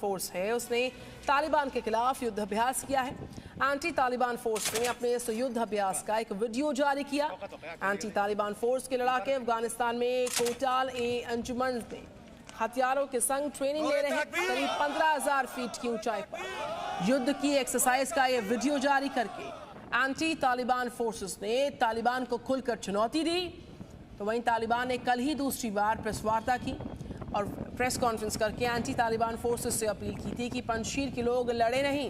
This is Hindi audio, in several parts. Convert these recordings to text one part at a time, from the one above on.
फोर्स है उसने तालिबान के खिलाफ युद्ध अभ्यास किया है। एंटी तालिबान फोर्स ने अपने इस युद्ध अभ्यास का एक वीडियो जारी किया। एंटी तालिबान फोर्स के लड़ाके अफगानिस्तान में कोटाल-ए-अंजुमन में हथियारों के संग ट्रेनिंग ले रहे हैं। करीब 15,000 फीट की ऊंचाई पर युद्ध की एक्सरसाइज का ये वीडियो जारी करके एंटी तालिबान फोर्सेस ने तालिबान को खुलकर चुनौती दी। तो वहीं तालिबान ने कल ही दूसरी बार प्रेस वार्ता की और प्रेस कॉन्फ्रेंस करके एंटी तालिबान फोर्सेस से अपील की थी कि पंजशीर के लोग लड़े नहीं,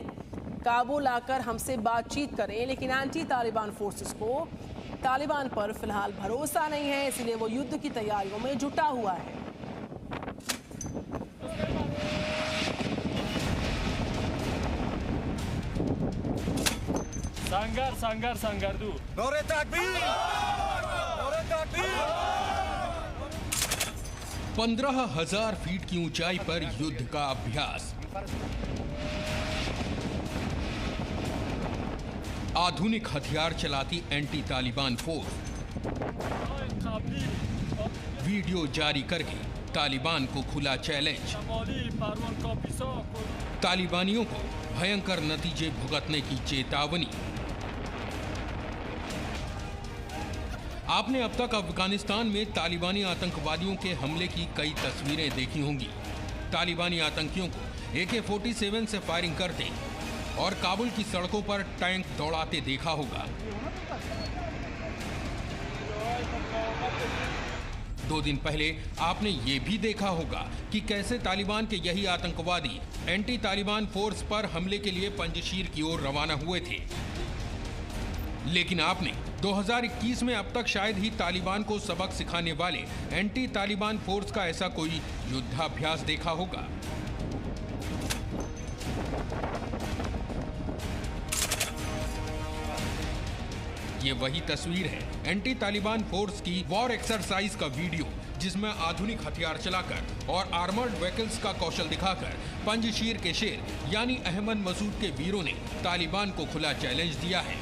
काबुल आकर हमसे बातचीत करें। लेकिन एंटी तालिबान फोर्सेस को तालिबान पर फिलहाल भरोसा नहीं है, इसलिए वो युद्ध की तैयारियों में जुटा हुआ है। संगर संगर संगर दू नौरे तकबीर, नौरे तकबीर। 15,000 फीट की ऊंचाई पर युद्ध का अभ्यास। आधुनिक हथियार चलाती एंटी तालिबान फोर्स वीडियो जारी करके तालिबान को खुला चैलेंज। तालिबानियों को भयंकर नतीजे भुगतने की चेतावनी। आपने अब तक अफगानिस्तान में तालिबानी आतंकवादियों के हमले की कई तस्वीरें देखी होंगी। तालिबानी आतंकियों को AK-47 से फायरिंग करते और काबुल की सड़कों पर टैंक दौड़ाते देखा होगा। 2 दिन पहले आपने ये भी देखा होगा कि कैसे तालिबान के यही आतंकवादी एंटी तालिबान फोर्स पर हमले के लिए पंजशीर की ओर रवाना हुए थे। लेकिन आपने 2021 में अब तक शायद ही तालिबान को सबक सिखाने वाले एंटी तालिबान फोर्स का ऐसा कोई युद्धाभ्यास देखा होगा। ये वही तस्वीर है एंटी तालिबान फोर्स की वॉर एक्सरसाइज का वीडियो, जिसमें आधुनिक हथियार चलाकर और आर्मर्ड व्हीकल्स का कौशल दिखाकर पंजशीर के शेर यानी अहमद मसूद के वीरों ने तालिबान को खुला चैलेंज दिया है।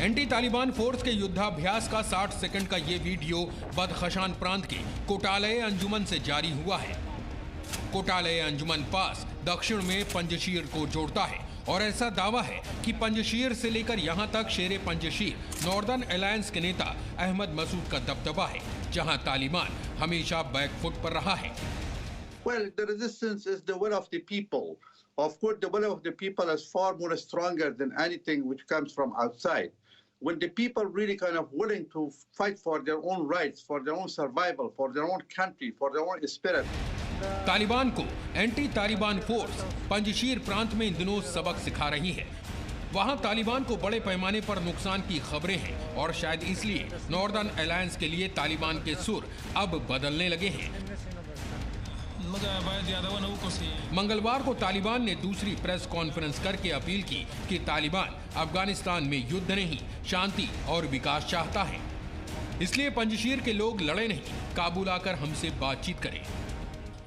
एंटी तालिबान फोर्स के युद्धाभ्यास का 60 सेकंड का ये वीडियो बदखशान प्रांत के कोटाल-ए-अंजुमन से जारी हुआ है। कोटाल-ए-अंजुमन पास दक्षिण में पंजशीर को जोड़ता है और ऐसा दावा है कि पंजशीर से लेकर यहां तक शेरे पंजशीर नॉर्दर्न अलायंस के नेता अहमद मसूद का दबदबा है, जहां तालिबान हमेशा बैकफुट पर रहा है। Well, the resistance is the will of the people. Of course, the will of the people is far more stronger than anything which comes from outside. When the people really kind of willing to fight for their own rights, for their own survival, for their own country, for their own spirit. Taliban को एंटी तालिबान फोर्स पंजशीर प्रांत में इन दिनों सबक सिखा रही है। वहां तालिबान को बड़े पैमाने पर नुकसान की खबरें हैं और शायद इसलिए नॉर्दर्न अलायंस के लिए तालिबान के सुर अब बदलने लगे हैं। मंगलवार को तालिबान ने दूसरी प्रेस कॉन्फ्रेंस करके अपील की कि तालिबान अफगानिस्तान में युद्ध नहीं, शांति और विकास चाहता है। इसलिए पंजशीर के लोग लड़े नहीं, काबुल आकर हमसे बातचीत करें।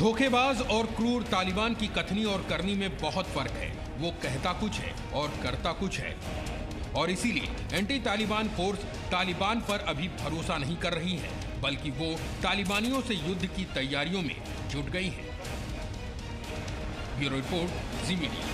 धोखेबाज और क्रूर तालिबान की कथनी और करनी में बहुत फर्क है। वो कहता कुछ है और करता कुछ है, और इसीलिए एंटी तालिबान फोर्स तालिबान पर अभी भरोसा नहीं कर रही है, बल्कि वो तालिबानियों से युद्ध की तैयारियों में जुट गई है। ब्यूरो रिपोर्ट, जी मीडिया।